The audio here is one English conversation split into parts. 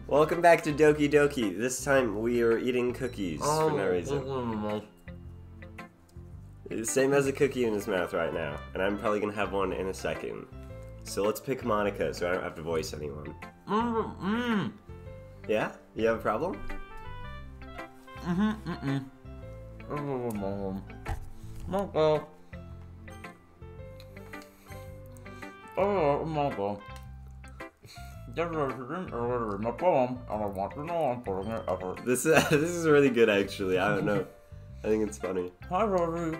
Welcome back to Doki Doki. This time we are eating cookies for no reason. Same as a cookie in his mouth right now, and I'm probably gonna have one in a second. So let's pick Monica so I don't have to voice anyone. Yeah? You have a problem? Monica. Oh, Monica. My poem, and I want to know I'm putting it ever. This is really good actually. I don't know. I think it's funny. Hi, Rory.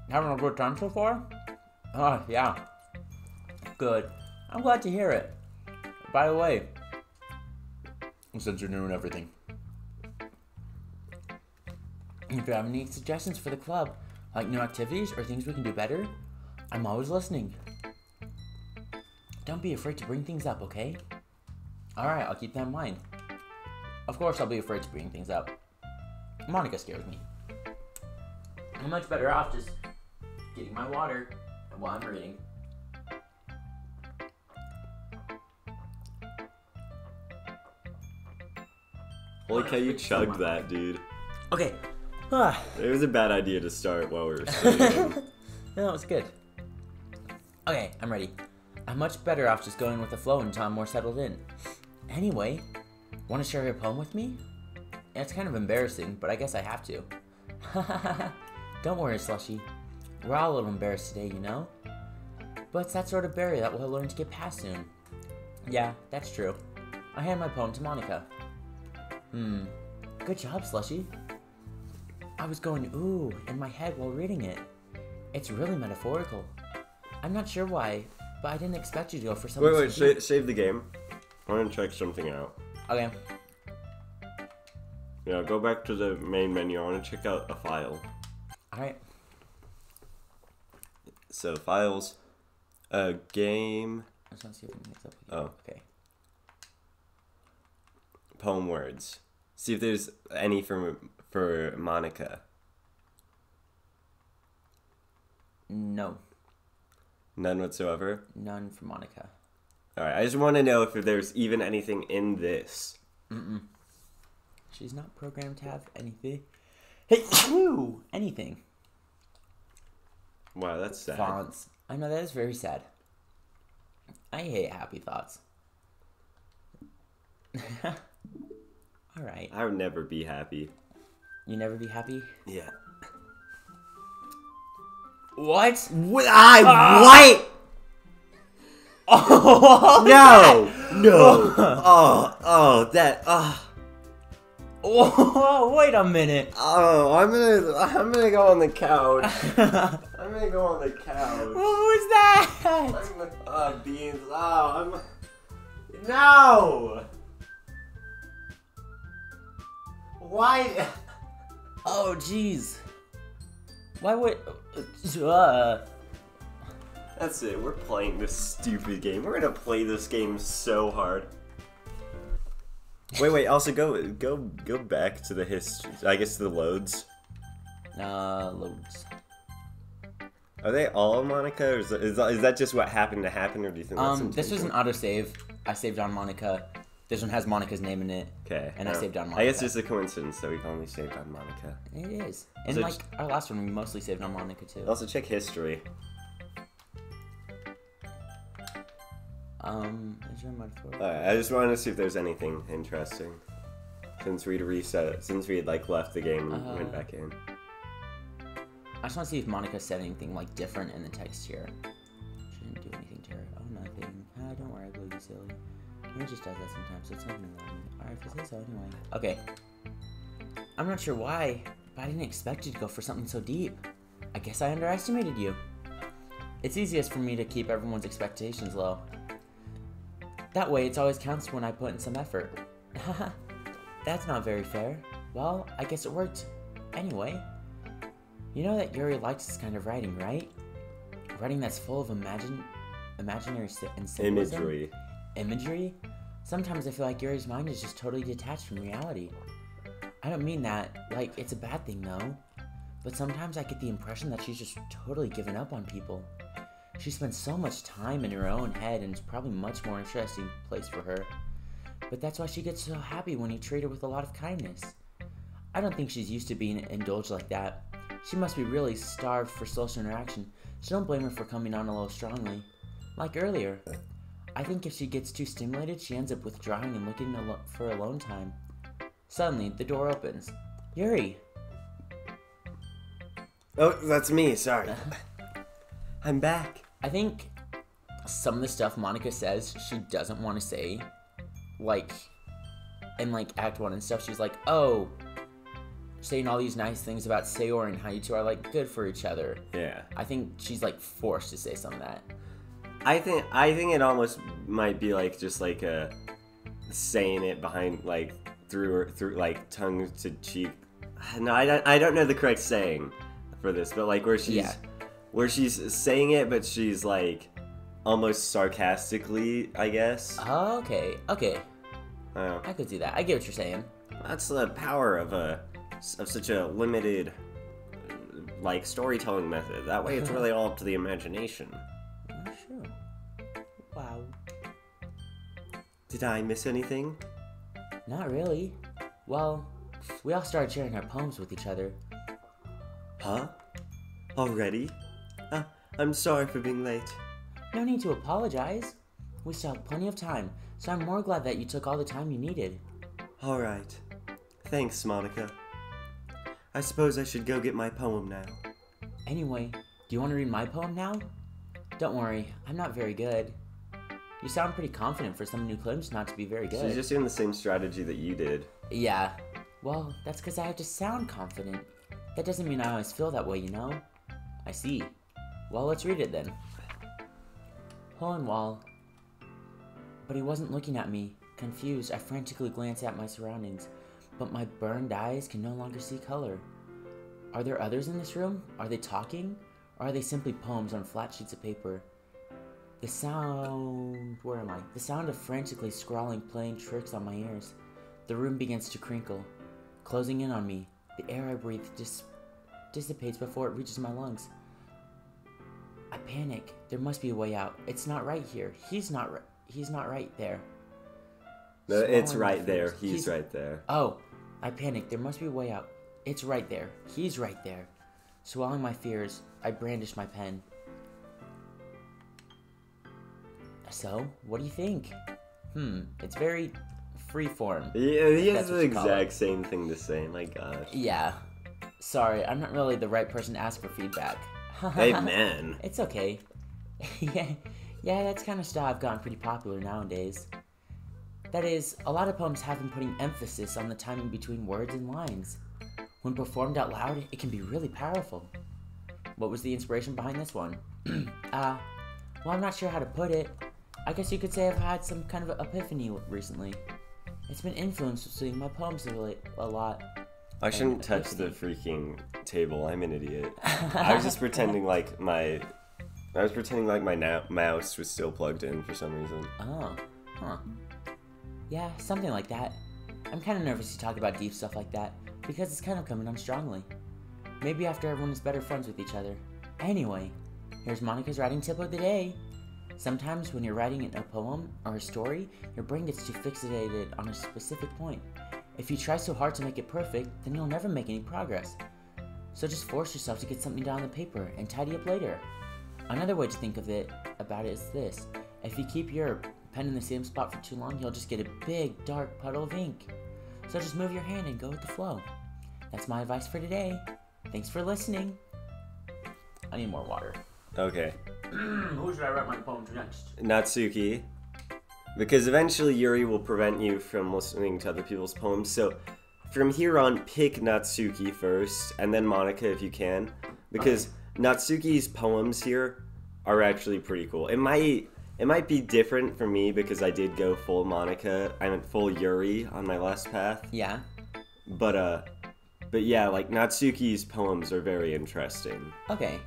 Having a good time so far? Yeah. Good. I'm glad to hear it. By the way, since you're new and everything, if you have any suggestions for the club, like new activities or things we can do better, I'm always listening. Don't be afraid to bring things up, okay? Alright, I'll keep that in mind. Of course I'll be afraid to bring things up. Monica scares me. I'm much better off just getting my water while I'm reading. Holy cow, you chugged that, dude. Okay. It was a bad idea to start while we were studying. No, it was good. Okay, I'm ready. I'm much better off just going with the flow until I'm more settled in. Anyway, want to share your poem with me? It's kind of embarrassing, but I guess I have to. Don't worry, Slushy. We're all a little embarrassed today, you know? But it's that sort of barrier that we'll learn to get past soon. Yeah, that's true. I hand my poem to Monica. Good job, Slushy. I was going ooh in my head while reading it. It's really metaphorical. I'm not sure why, but I didn't expect you to go for something. Wait, save the game. I want to check something out. Okay. Yeah, go back to the main menu. I want to check out a file. Alright. So, files. Game. I just want to see if it makes up with you. Oh. Okay. Poem words. See if there's any for Monica. No. None whatsoever? None for Monica. Alright, I just want to know if there's even anything in this. She's not programmed to have anything. Hey, woo! Anything. Wow, that's sad. Fonts. I know, that is very sad. I hate happy thoughts. Alright. I would never be happy. You never be happy? Yeah. What? What? Oh, No! Oh, wait a minute. Oh, I'm gonna go on the couch. I'm gonna go on the couch. What was that? Beans. Oh, no! Why? Oh, jeez. Why would... That's it. We're playing this stupid game. We're gonna play this game so hard. Wait. Also, go back to the history. I guess to the loads. Loads. Are they all Monica, or is that just what happened to happen, or do you think that's intentional? This was an autosave. I saved on Monica. This one has Monica's name in it. Okay. And I saved on Monica. I guess it's a coincidence that we've only saved on Monica. It is. And So like our last one, we mostly saved on Monica too. Also, check history. Is there a metaphor? Alright, I just wanted to see if there's anything interesting. Since we'd reset it, since we had like left the game and went back in. I just want to see if Monica said anything like different in the text here. She didn't do anything to her. Oh, nothing. Don't worry, I believe you, silly. He just does that sometimes, so it's nothing wrong. Alright, if you say so anyway. Okay. I'm not sure why, but I didn't expect you to go for something so deep. I guess I underestimated you. It's easiest for me to keep everyone's expectations low. That way, it always counts when I put in some effort. Haha. That's not very fair. Well, I guess it worked. Anyway, you know that Yuri likes this kind of writing, right? Writing that's full of imaginary and symbolism. Imagery? Sometimes I feel like Yuri's mind is just totally detached from reality. I don't mean that, like, it's a bad thing, though. But sometimes I get the impression that she's just totally given up on people. She spends so much time in her own head, and it's probably a much more interesting place for her. but that's why she gets so happy when you treat her with a lot of kindness. I don't think she's used to being indulged like that. She must be really starved for social interaction, so don't blame her for coming on a little strongly. Like earlier, I think if she gets too stimulated, she ends up withdrawing and looking for alone time. Suddenly, the door opens. Yuri! Oh, that's me, sorry. I'm back. I think some of the stuff Monica says she doesn't want to say, like, in, like, Act 1 and stuff, she's like, oh, saying all these nice things about Sayori and how you two are, like, good for each other. Yeah. I think she's, like, forced to say some of that. I think it almost might be, like, just, like, saying it behind, like, through like, tongue to cheek. No, I don't know the correct saying for this, but, like, where she's saying it, but she's, like, almost sarcastically, I guess. Oh, okay. I could see that. I get what you're saying. That's the power of such a limited, like, storytelling method. That way it's really all up to the imagination. Oh, sure. Wow. Did I miss anything? Not really. Well, we all started sharing our poems with each other. Huh? Already? I'm sorry for being late. No need to apologize. We still have plenty of time, so I'm more glad that you took all the time you needed. Alright. Thanks, Monica. I suppose I should go get my poem now. Anyway, do you want to read my poem now? Don't worry, I'm not very good. You sound pretty confident for someone who claims not to be very good. She's just doing the same strategy that you did. Yeah. Well, that's because I have to sound confident. That doesn't mean I always feel that way, you know? I see. Well, let's read it then. Hole in wall. But he wasn't looking at me. Confused, I frantically glanced at my surroundings, but my burned eyes can no longer see color. Are there others in this room? Are they talking? Or are they simply poems on flat sheets of paper? The sound... Where am I? The sound of frantically scrawling playing tricks on my ears. The room begins to crinkle, closing in on me. The air I breathe dissipates before it reaches my lungs. I panic. There must be a way out. It's not right here. He's not right there. No, it's right there. He's right there. Oh, I panic. There must be a way out. It's right there. He's right there. Swallowing my fears, I brandish my pen. So, what do you think? It's very freeform. Yeah, he has the exact same thing to say, my gosh. Yeah. Sorry, I'm not really the right person to ask for feedback. Hey, man. It's okay. Yeah, that's kind of style I've gotten pretty popular nowadays. That is, a lot of poems have been putting emphasis on the timing between words and lines. When performed out loud, it can be really powerful. What was the inspiration behind this one? Well, I'm not sure how to put it. I guess you could say I've had some kind of epiphany recently. It's been influencing my poems a lot. I shouldn't touch the freaking table. I'm an idiot. I was just pretending like my mouse was still plugged in for some reason. Oh, huh. Yeah, something like that. I'm kind of nervous to talk about deep stuff like that, because it's kind of coming on strongly. Maybe after everyone is better friends with each other. Anyway, here's Monica's writing tip of the day. Sometimes when you're writing a poem or a story, your brain gets too fixated on a specific point. If you try so hard to make it perfect, then you'll never make any progress. So just force yourself to get something down on the paper and tidy up later. Another way to think about it is this. If you keep your pen in the same spot for too long, you'll just get a big, dark puddle of ink. So just move your hand and go with the flow. That's my advice for today. Thanks for listening. I need more water. Okay. Who should I write my poem to next? Natsuki. Because eventually Yuri will prevent you from listening to other people's poems, so from here on, pick Natsuki first, and then Monica if you can. Because Natsuki's poems here are actually pretty cool. It might be different for me because I did go full Monica. I went full Yuri on my last path. Yeah. But yeah, like Natsuki's poems are very interesting. Okay.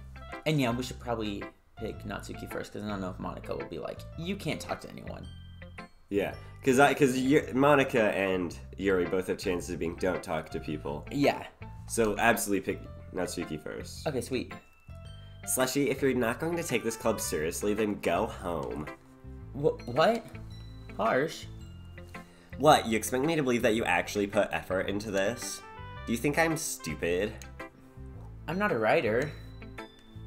And yeah, we should probably pick Natsuki first because I don't know if Monica will be like, you can't talk to anyone. Yeah, because Monica and Yuri both have chances of being don't talk to people. Yeah. So absolutely pick Natsuki first. Okay, sweet. Slushy, if you're not going to take this club seriously, then go home. What? Harsh? What, you expect me to believe that you actually put effort into this? Do you think I'm stupid? I'm not a writer.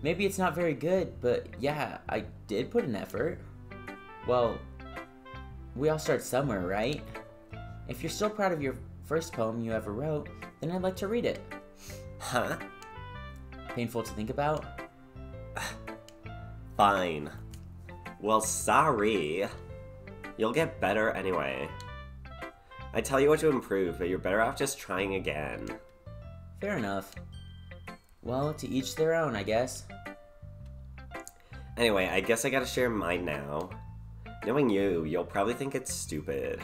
Maybe it's not very good, but yeah, I did put an effort. Well, we all start somewhere, right? If you're still proud of your first poem you ever wrote, then I'd like to read it. Huh? Painful to think about? Fine. Well, sorry. You'll get better anyway. I tell you what to improve, but you're better off just trying again. Fair enough. Well, to each their own, I guess. Anyway, I guess I gotta share mine now. Knowing you, you'll probably think it's stupid.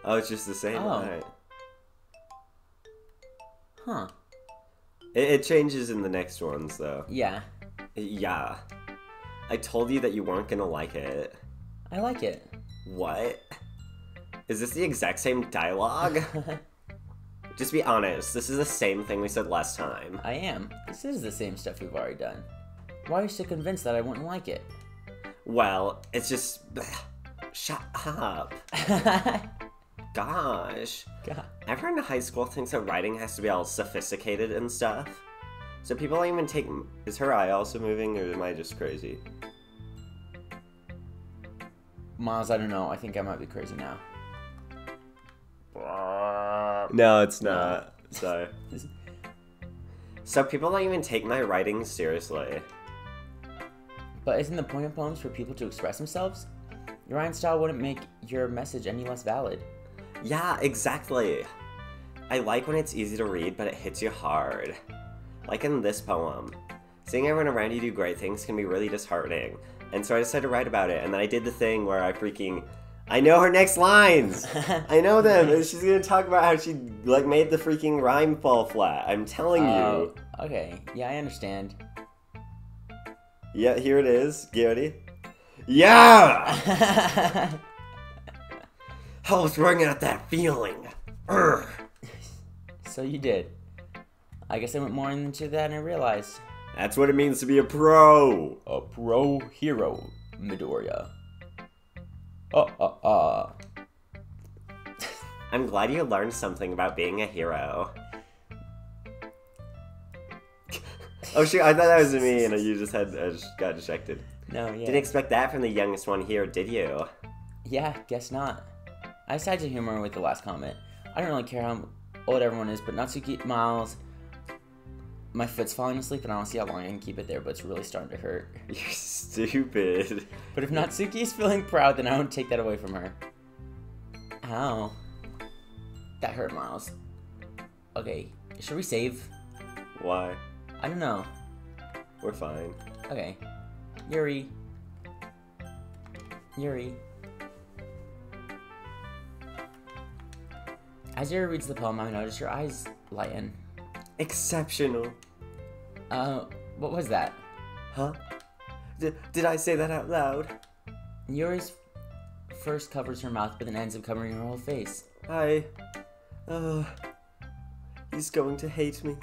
Oh, it's just the same? Oh. Alright. Huh. It changes in the next ones, though. Yeah. Yeah. I told you that you weren't gonna like it. I like it. What? Is this the exact same dialogue? Just be honest, this is the same thing we said last time. I am. This is the same stuff we've already done. Why are you so convinced that I wouldn't like it? Well, it's just... Shut up. Gosh. God. Everyone in high school thinks that writing has to be all sophisticated and stuff. So people don't even take... Is her eye also moving, or am I just crazy? Miles, I don't know. I think I might be crazy now. No, it's not. Sorry. So people don't even take my writing seriously. But isn't the point of poems for people to express themselves? Your writing style wouldn't make your message any less valid. Yeah, exactly. I like when it's easy to read, but it hits you hard. Like in this poem. Seeing everyone around you do great things can be really disheartening. And so I decided to write about it, and then I did the thing where I know her next lines! I know them! And she's gonna talk about how she, made the freaking rhyme fall flat. I'm telling you. Okay. Yeah, I understand. Yeah, here it is. Get ready. Yeah! I was bringing out that feeling. Urgh. So you did. I guess I went more into that than I realized. That's what it means to be a pro. A pro hero, Midoriya. I'm glad you learned something about being a hero. Oh shit, I thought that was me and you just got distracted. No, yeah. Didn't expect that from the youngest one here, did you? Yeah, guess not. I decided to humor with the last comment. I don't really care how old everyone is, but Natsuki, Miles, my foot's falling asleep and I don't see how long I can keep it there, but it's really starting to hurt. You're stupid. But if Natsuki is feeling proud, then I won't take that away from her. Ow. That hurt, Miles. Okay, should we save? Why? I don't know. We're fine. Okay. Yuri. As Yuri reads the poem, I notice your eyes lighten. Exceptional. What was that? Huh? Did I say that out loud? Yuri's first covers her mouth, but then ends up covering her whole face. He's going to hate me.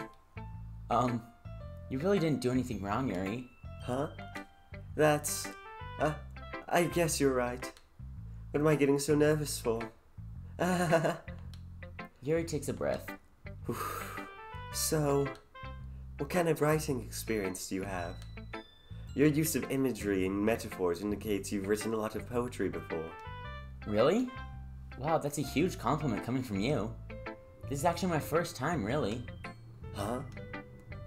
You really didn't do anything wrong, Yuri. Huh? That's... I guess you're right. What am I getting so nervous for? Yuri takes a breath. So, what kind of writing experience do you have? Your use of imagery and metaphors indicates you've written a lot of poetry before. Really? Wow, that's a huge compliment coming from you. This is actually my first time, really. Huh?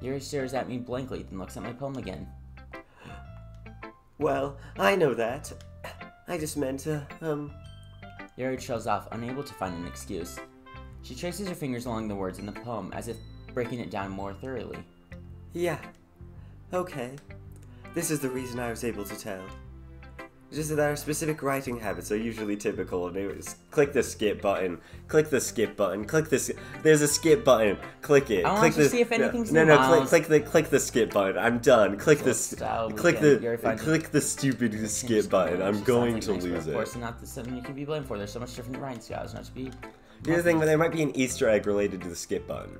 Yuri stares at me blankly, then looks at my poem again. Well, I know that. I just meant Yuri trails off, unable to find an excuse. She traces her fingers along the words in the poem, as if breaking it down more thoroughly. Yeah. Okay. This is the reason I was able to tell. Just that our specific writing habits are usually typical, and it was click the skip button, click the skip button, click this. There's a skip button. Click it. I click want to see if anything's click the skip button. I'm done. Click this. Click the stupid skip button. I'm going to lose it. Of course, not something you can be blamed for. There's so much different writing styles. Not to be. Here's the thing, but there might be an Easter egg related to the skip button.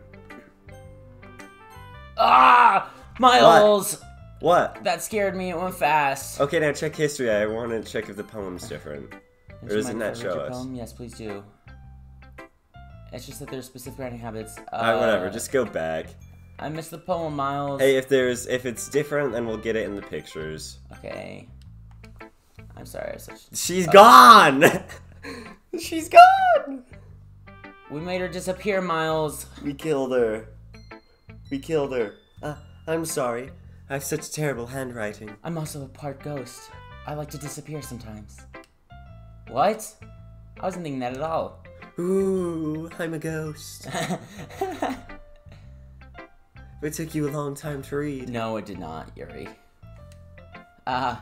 Ah, Miles. What? That scared me. It went fast. Okay, now check history. I want to check if the poem's different. Or does it not show us? Poem? Yes, please do. It's just that there's specific writing habits. Alright, whatever. Just go back. I missed the poem, Miles. Hey, if it's different, then we'll get it in the pictures. Okay. I'm sorry. She's gone! She's gone! We made her disappear, Miles. We killed her. We killed her. I'm sorry. I have such terrible handwriting. I'm also a part ghost. I like to disappear sometimes. What? I wasn't thinking that at all. Ooh, I'm a ghost. It took you a long time to read. No, it did not, Yuri. Well,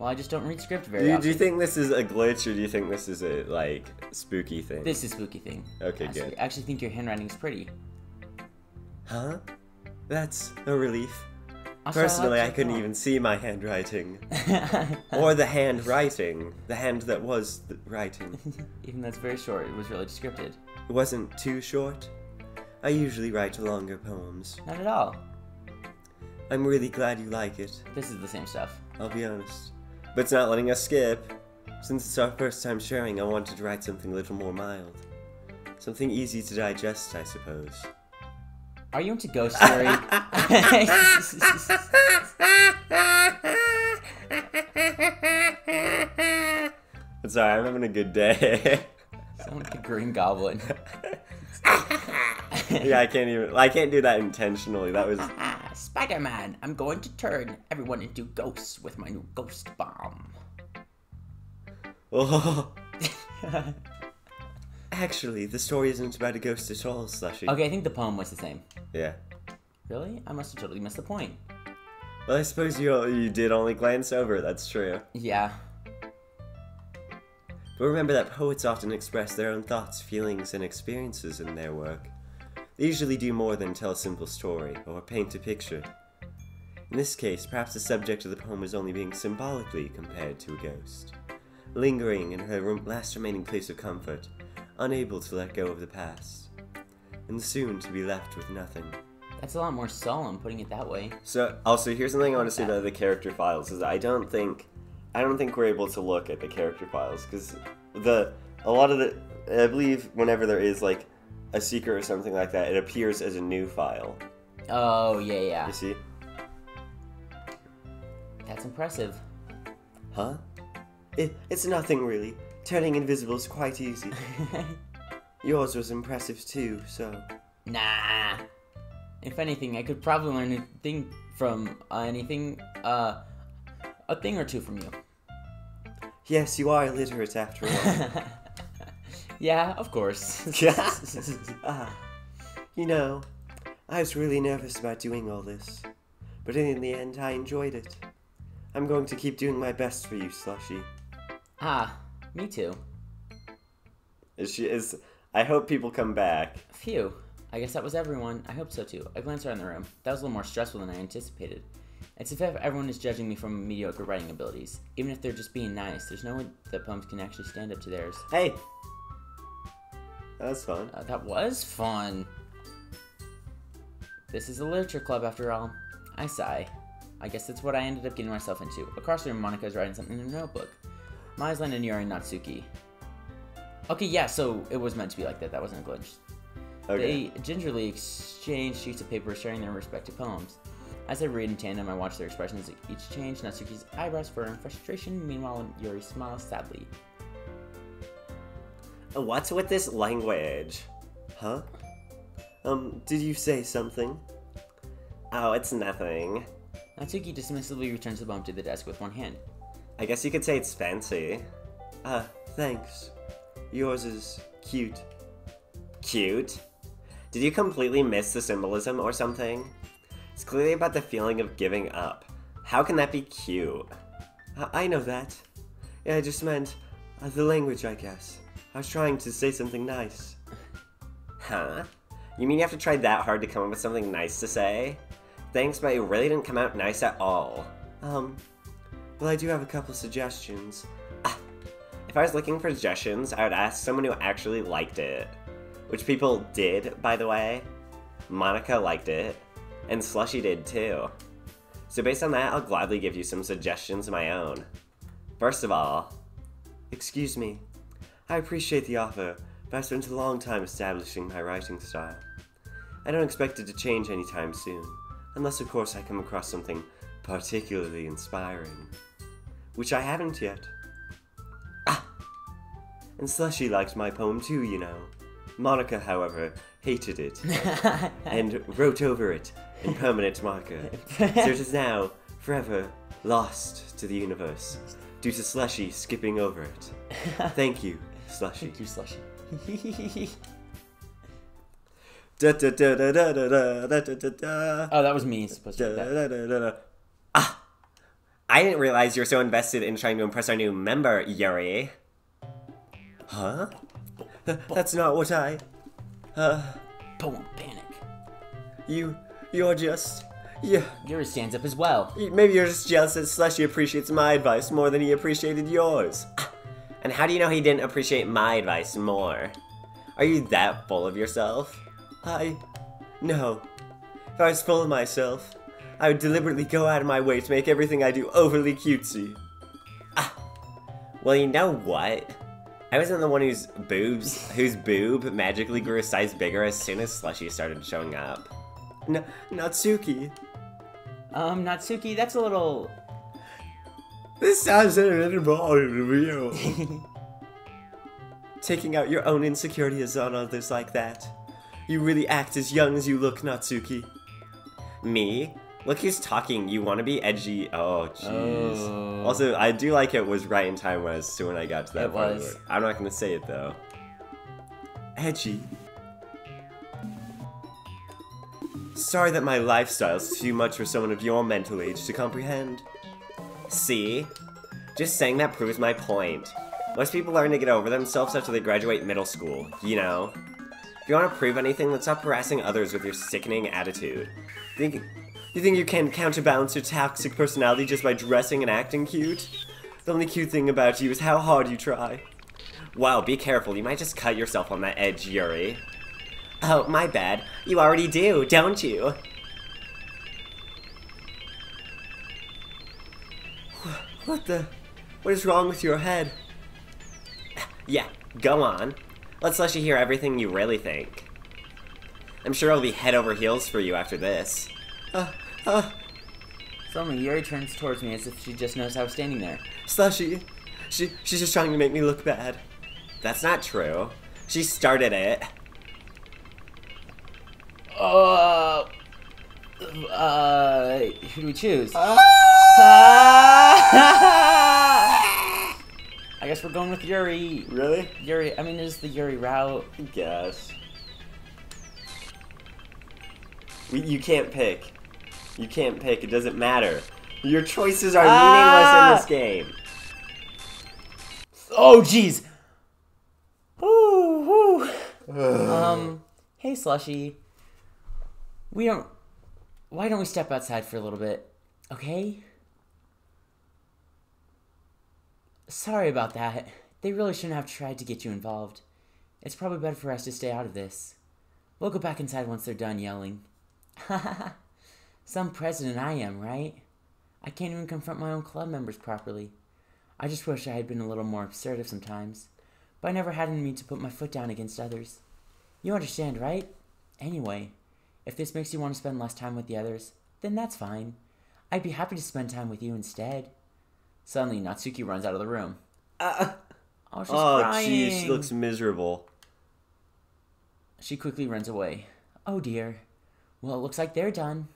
I just don't read script very often. Do you think this is a glitch, or do you think this is a, like, spooky thing? This is a spooky thing. Okay, good. I actually think your handwriting is pretty. Huh? That's a relief. Also, Personally, I couldn't even see my handwriting. Or the handwriting. The hand that was the writing. Even though it's very short, it was really scripted. It wasn't too short. I usually write longer poems. Not at all. I'm really glad you like it. This is the same stuff. I'll be honest. But it's not letting us skip. Since it's our first time sharing, I wanted to write something a little more mild. Something easy to digest, I suppose. Are you into ghost theory? I'm sorry, I'm having a good day. Sound like a Green Goblin. Yeah, I can't do that intentionally. That was... Spider-Man, I'm going to turn everyone into ghosts with my new ghost bomb. Oh. Actually, the story isn't about a ghost at all, Slushy. Okay, I think the poem was the same. Yeah. Really? I must have totally missed the point. Well, I suppose you did only glance over, that's true. Yeah. But remember that poets often express their own thoughts, feelings, and experiences in their work. They usually do more than tell a simple story, or paint a picture. In this case, perhaps the subject of the poem is only being symbolically compared to a ghost, lingering in her last remaining place of comfort, unable to let go of the past, and soon to be left with nothing. That's a lot more solemn, putting it that way. So, also, here's something I want to say about the character files, is I don't think we're able to look at the character files, because I believe whenever there is, like, a secret or something like that, it appears as a new file. Oh, yeah. You see? That's impressive. Huh? It's nothing, really. Turning invisible is quite easy. Yours was impressive, too, so... Nah. If anything, I could probably learn a thing from a thing or two from you. Yes, you are illiterate after all. Yeah, of course. You know, I was really nervous about doing all this, but in the end, I enjoyed it. I'm going to keep doing my best for you, Slushy. Me too. I hope people come back. Phew. I guess that was everyone. I hope so too. I glanced around the room. That was a little more stressful than I anticipated. It's as if everyone is judging me from mediocre writing abilities. Even if they're just being nice, there's no way that poems can actually stand up to theirs. Hey! That was fun. That was fun. This is a literature club after all. I sigh. I guess that's what I ended up getting myself into. Across the room, Monica is writing something in a notebook. Maisland and Yuri Natsuki. Okay, yeah, so it was meant to be like that. That wasn't a glitch. Okay. They gingerly exchange sheets of paper sharing their respective poems. As they read in tandem, I watch their expressions each change. Natsuki's eyebrows furrow in frustration, meanwhile Yuri smiles sadly. What's with this language? Huh? Did you say something? Oh, it's nothing. Natsuki dismissively returns the poem to the desk with one hand. I guess you could say it's fancy. Thanks. Yours is cute. Cute? Did you completely miss the symbolism or something? It's clearly about the feeling of giving up. How can that be cute? I know that. Yeah, I just meant the language, I guess. I was trying to say something nice. Huh? You mean you have to try that hard to come up with something nice to say? Thanks, but it really didn't come out nice at all. Well, I do have a couple suggestions. If I was looking for suggestions, I would ask someone who actually liked it. Which people did, by the way. Monica liked it. And Slushy did too. So based on that, I'll gladly give you some suggestions of my own. First of all, Excuse me. I appreciate the offer, but I spent a long time establishing my writing style. I don't expect it to change anytime soon, unless of course I come across something particularly inspiring. Which I haven't yet. And Slushy liked my poem too, you know. Monica, however, hated it, and wrote over it in permanent marker. So it is now forever lost to the universe, due to Slushy skipping over it. Thank you, Slushy. Thank you, Slushy. Oh, that was me. Supposed to be that. I didn't realize you were so invested in trying to impress our new member, Yuri. Huh? That's not what I... Poem panic. You're just... Yeah. Yuri stands up as well. Maybe you're just jealous that Slushy appreciates my advice more than he appreciated yours. And how do you know he didn't appreciate my advice more? Are you that full of yourself? No. If I was full of myself, I would deliberately go out of my way to make everything I do overly cutesy. Well, you know what? I wasn't the one whose boob magically grew a size bigger as soon as Slushy started showing up. Natsuki. Natsuki, that's a little... This sounds involved to you. Taking out your own insecurities on others like that. You really act as young as you look, Natsuki. Me? Look who's talking. You want to be edgy. Oh, jeez. Oh. Also, I do like it was right in time as to when I got to that part of was. it. I'm not going to say it, though. Edgy. Sorry that my lifestyle's too much for someone of your mental age to comprehend. See? Just saying that proves my point. Most people learn to get over themselves after they graduate middle school, you know? If you want to prove anything, then stop harassing others with your sickening attitude. You think you can counterbalance your toxic personality just by dressing and acting cute? The only cute thing about you is how hard you try. Wow, be careful, you might just cut yourself on that edge, Yuri. Oh, my bad. You already do, don't you? What is wrong with your head? Yeah, go on. Let's let you hear everything you really think. I'm sure it'll be head over heels for you after this. Suddenly, Yuri turns towards me as if she just knows I was standing there. Slushy, she's just trying to make me look bad. That's not true. She started it. Who do we choose? I guess we're going with Yuri. Really? Yuri, I mean, this is the Yuri route. I guess. You can't pick. You can't pick. It doesn't matter. Your choices are meaningless in this game. Oh, jeez. Hey, Slushy. Why don't we step outside for a little bit, okay? Sorry about that. They really shouldn't have tried to get you involved. It's probably better for us to stay out of this. We'll go back inside once they're done yelling. Haha. Some president I am, right? I can't even confront my own club members properly. I just wish I had been a little more assertive sometimes, but I never had in me to put my foot down against others. You understand, right? Anyway, if this makes you want to spend less time with the others, then that's fine. I'd be happy to spend time with you instead. Suddenly, Natsuki runs out of the room. Oh, she's crying. Jeez, she looks miserable. She quickly runs away. Oh dear. Well, it looks like they're done.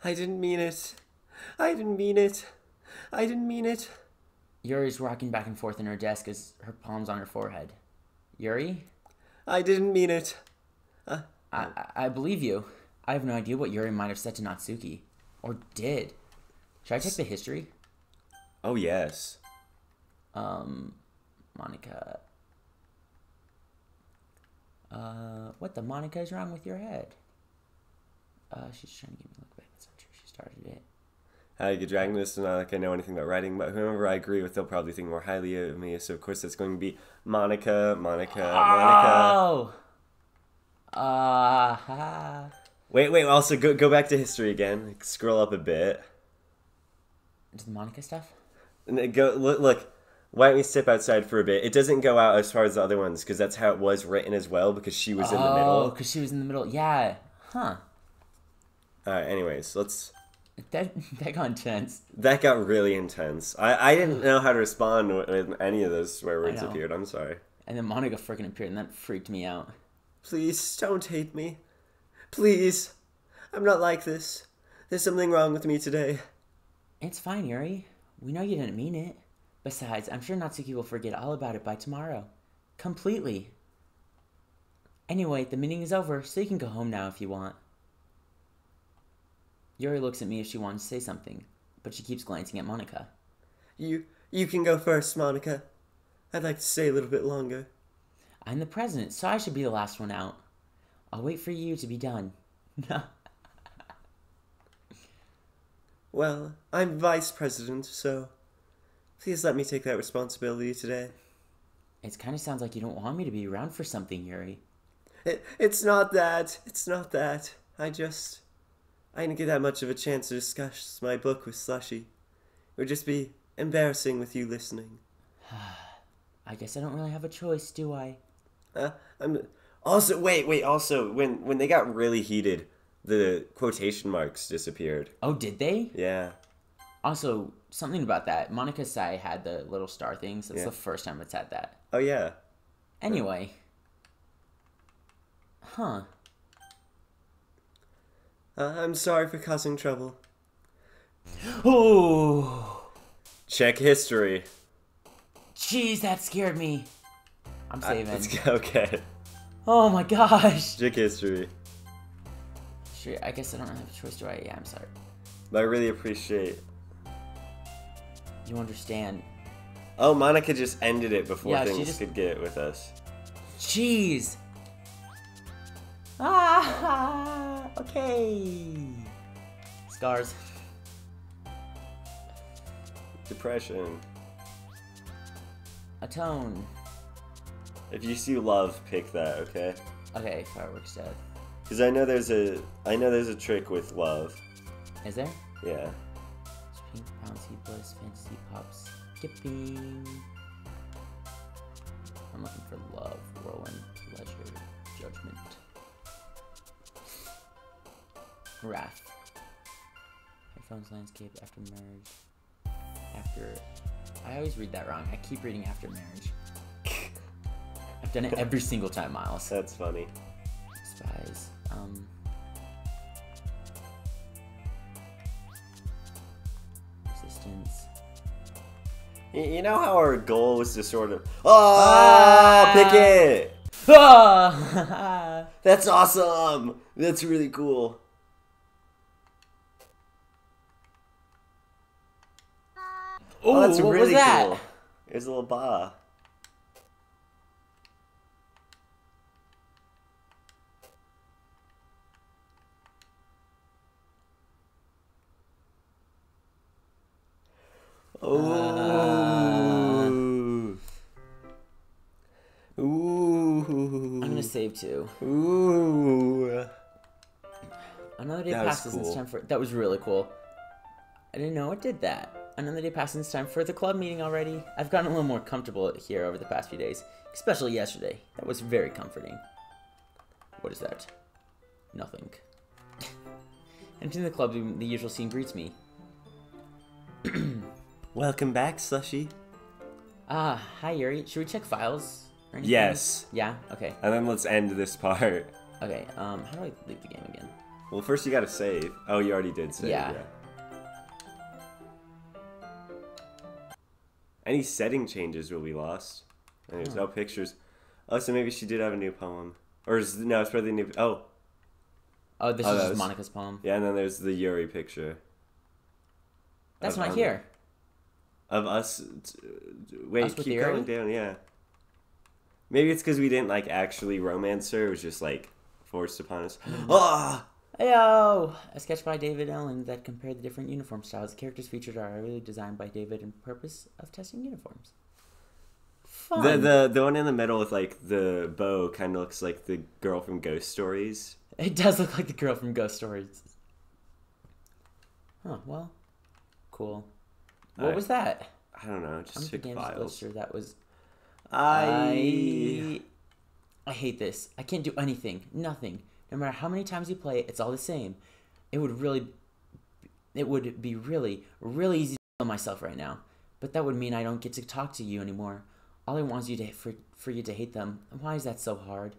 I didn't mean it. I didn't mean it. I didn't mean it. Yuri's rocking back and forth in her desk as her palms on her forehead. Yuri? I didn't mean it. I believe you. I have no idea what Yuri might have said to Natsuki. Or did. Should I check the history? Oh, yes. Monica. What the Monica is wrong with your head? She's trying to get me to look back. That's not true. She started it. I get dragging this, not like I know anything about writing, but whoever I agree with, they'll probably think more highly of me. So, of course, that's going to be Monica. Oh! Wait, also, go back to history again. Scroll up a bit. Into the Monica stuff? And then look. Why don't we step outside for a bit? It doesn't go out as far as the other ones, because that's how it was written as well, because she was in the middle. Oh, because she was in the middle. Yeah. Huh. Alright, anyways, let's... That got intense. That got really intense. I didn't know how to respond when any of those swear words appeared. I'm sorry. And then Monica freaking appeared, and that freaked me out. Please, don't hate me. Please. I'm not like this. There's something wrong with me today. It's fine, Yuri. We know you didn't mean it. Besides, I'm sure Natsuki will forget all about it by tomorrow. Completely. Anyway, the meeting is over, so you can go home now if you want. Yuri looks at me if she wants to say something, but she keeps glancing at Monica. You can go first, Monica. I'd like to stay a little bit longer. I'm the president, so I should be the last one out. I'll wait for you to be done. Well, I'm vice president, so... Please let me take that responsibility today. It kind of sounds like you don't want me to be around for something, Yuri. It's not that. It's not that. I didn't get that much of a chance to discuss my book with Slushy. It would just be embarrassing with you listening. I guess I don't really have a choice, do I? Also, wait. Also, when they got really heated, the quotation marks disappeared. Oh, did they? Yeah. Also, something about that. Monica Sai had the little star things. That's the first time it's had that. Oh, yeah. Anyway. Huh. I'm sorry for causing trouble. Oh! Check history. Jeez, that scared me. I'm saving. Okay. Oh my gosh! Check history. Sure, I guess I don't have a choice, do I? Yeah, I'm sorry. But I really appreciate... You understand. Oh, Monica just ended it before Yeah, things could get with us. Jeez! Ah! Okay! Scars. Depression. Atone. If you see love, pick that, okay? Okay, fireworks death. Because I know there's a trick with love. Is there? Yeah. Pink, bouncy, bliss, fantasy, pop, skipping. I'm looking for love, whirlwind, pleasure, judgment. Wrath. Headphones, landscape, after marriage. After... I always read that wrong. I keep reading after marriage. I've done it every single time, Miles. That's funny. Spies. Resistance. You know how our goal was to sort of... Oh! Pick it! Ah! That's awesome! That's really cool. Ooh, That's what really was that? cool. There's a little ba. Oh. Ooh. I'm gonna save too. Ooh. Another day That was passes and it's cool. time for... That was really cool. I didn't know it did that. Another day passes and it's time for the club meeting already. I've gotten a little more comfortable here over the past few days. Especially yesterday. That was very comforting. What is that? Nothing. Entering the club, the usual scene greets me. Welcome back, Slushy. Ah, hi Yuri. Should we check files? Or anything? Yes. Yeah? Okay. And then let's end this part. Okay, how do I leave the game again? Well, first you gotta save. Oh, you already did save. Yeah. Any setting changes will be lost. And there's no pictures. Oh, so maybe she did have a new poem. Or no, it's probably a new... Oh. Oh, this is just Monica's poem. Yeah, and then there's the Yuri picture. That's not here. Of us... Wait, Us with keep Yuri? going down, yeah. Maybe it's because we didn't, like, actually romance her. It was just, like, forced upon us. Ah! Heyo! A sketch by David Allen that compared the different uniform styles. The characters featured are really designed by David in purpose of testing uniforms. Fun. The one in the middle with, like, the bow kind of looks like the girl from Ghost Stories. It does look like the girl from Ghost Stories. Huh, well, cool. What was that? I don't know. Just check files. Sure that was. I hate this. I can't do anything. Nothing. No matter how many times you play it, it's all the same. It would be really, really easy to kill myself right now. But that would mean I don't get to talk to you anymore. All I want is for you to hate them. Why is that so hard?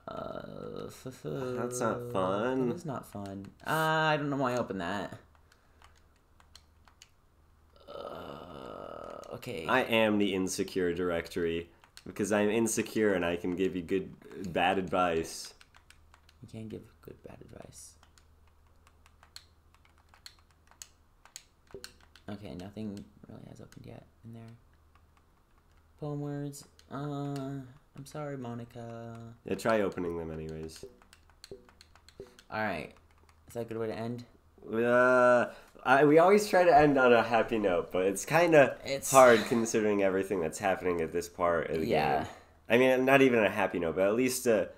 That's not fun. That is not fun. I don't know why I opened that. Okay. I am the insecure directory because I'm insecure and I can give you bad advice. You can't give good bad advice. Okay, nothing really has opened yet in there. Poem words. I'm sorry, Monica. Yeah, try opening them anyways. Alright. Is that a good way to end? We always try to end on a happy note, but it's kind of hard considering everything that's happening at this part of the game. I mean, not even a happy note, but at least an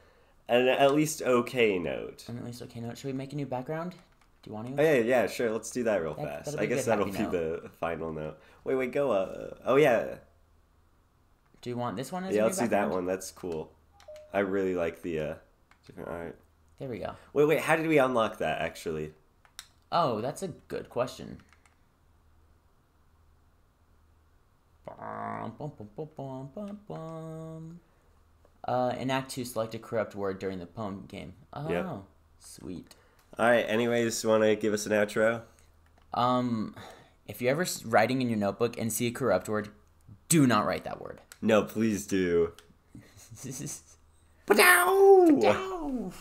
at least okay note. An at least okay note. Should we make a new background? Do you want to? Oh, yeah, sure. Let's do that real fast. I guess that'll be the final note. Wait, go. Oh, yeah. Do you want this one as a new let's background? Do that one. That's cool. I really like the different art. There we go. Wait. How did we unlock that, actually? Oh, that's a good question. In Act 2, select a corrupt word during the poem game. Oh, yep. Sweet. Alright, anyways, want to give us an outro? If you're ever writing in your notebook and see a corrupt word, do not write that word. No, please do. Ba-dow!